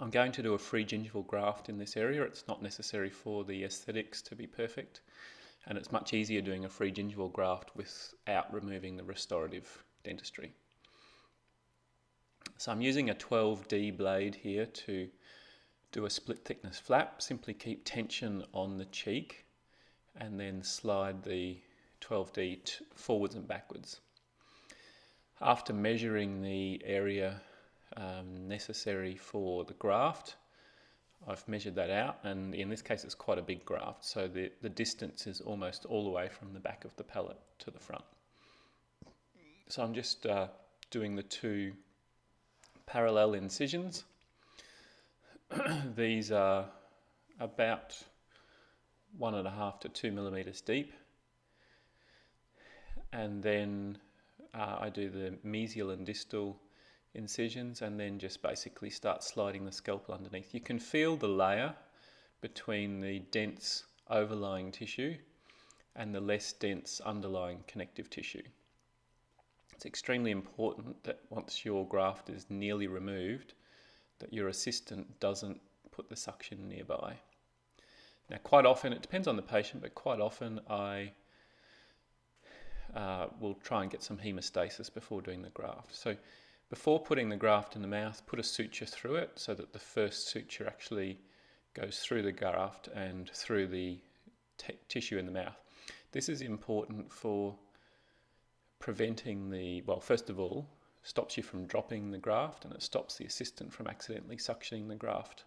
I'm going to do a free gingival graft in this area. It's not necessary for the aesthetics to be perfect, and it's much easier doing a free gingival graft without removing the restorative dentistry. So I'm using a 12D blade here to do a split thickness flap. Simply keep tension on the cheek and then slide the 12D forwards and backwards. After measuring the area necessary for the graft, I've measured that out, and in this case it's quite a big graft, so the distance is almost all the way from the back of the palate to the front. So I'm just doing the two parallel incisions. These are about 1.5 to 2 millimeters deep, and then I do the mesial and distal incisions, and then just basically start sliding the scalpel underneath. You can feel the layer between the dense overlying tissue and the less dense underlying connective tissue. It's extremely important that once your graft is nearly removed, that your assistant doesn't put the suction nearby. Now, quite often, it depends on the patient, but quite often I will try and get some hemostasis before doing the graft. So before putting the graft in the mouth, put a suture through it so that the first suture actually goes through the graft and through the tissue in the mouth. This is important for preventing well, first of all, stops you from dropping the graft, and it stops the assistant from accidentally suctioning the graft.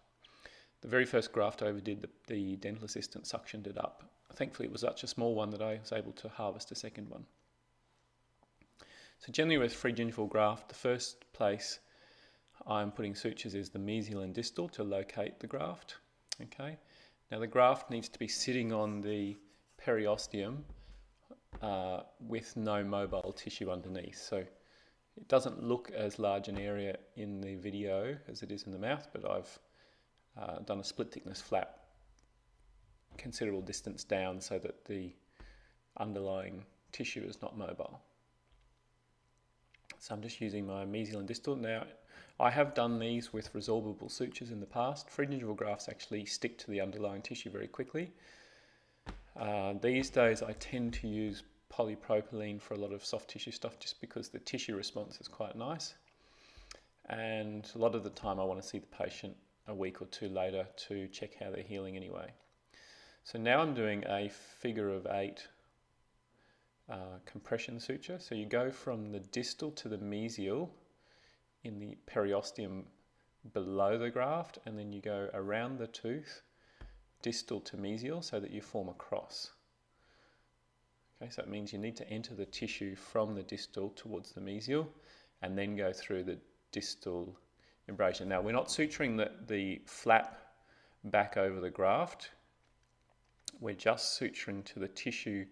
The very first graft I ever did, the dental assistant suctioned it up. Thankfully it was such a small one that I was able to harvest a second one. So generally with free gingival graft, the first place I'm putting sutures is the mesial and distal to locate the graft. Okay. Now the graft needs to be sitting on the periosteum with no mobile tissue underneath. So it doesn't look as large an area in the video as it is in the mouth, but I've done a split thickness flap considerable distance down so that the underlying tissue is not mobile. So I'm just using my mesial and distal. Now, I have done these with resorbable sutures in the past. Free gingival grafts actually stick to the underlying tissue very quickly. These days I tend to use polypropylene for a lot of soft tissue stuff just because the tissue response is quite nice. And a lot of the time I want to see the patient a week or two later to check how they're healing anyway. So now I'm doing a figure of 8 compression suture. So you go from the distal to the mesial in the periosteum below the graft, and then you go around the tooth distal to mesial so that you form a cross. Okay, so it means you need to enter the tissue from the distal towards the mesial and then go through the distal embrasure. Now, we're not suturing the flap back over the graft. We're just suturing to the tissue,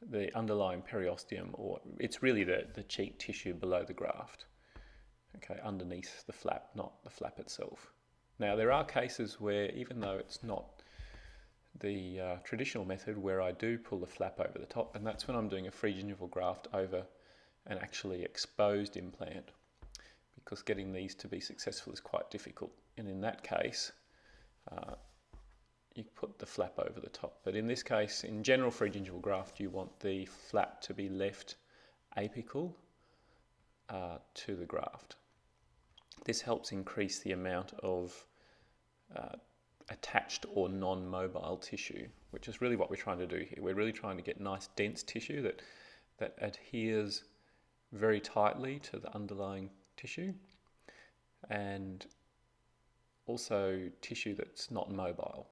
the underlying periosteum, or it's really the cheek tissue below the graft, okay, underneath the flap, not the flap itself. Now, there are cases where, even though it's not the traditional method, where I do pull the flap over the top, and that's when I'm doing a free gingival graft over an actually exposed implant, because getting these to be successful is quite difficult. And in that case, you put the flap over the top. But in this case, in general free gingival graft, you want the flap to be left apical to the graft. This helps increase the amount of attached or non-mobile tissue, which is really what we're trying to do here. We're really trying to get nice dense tissue that adheres very tightly to the underlying tissue, and also tissue that's not mobile.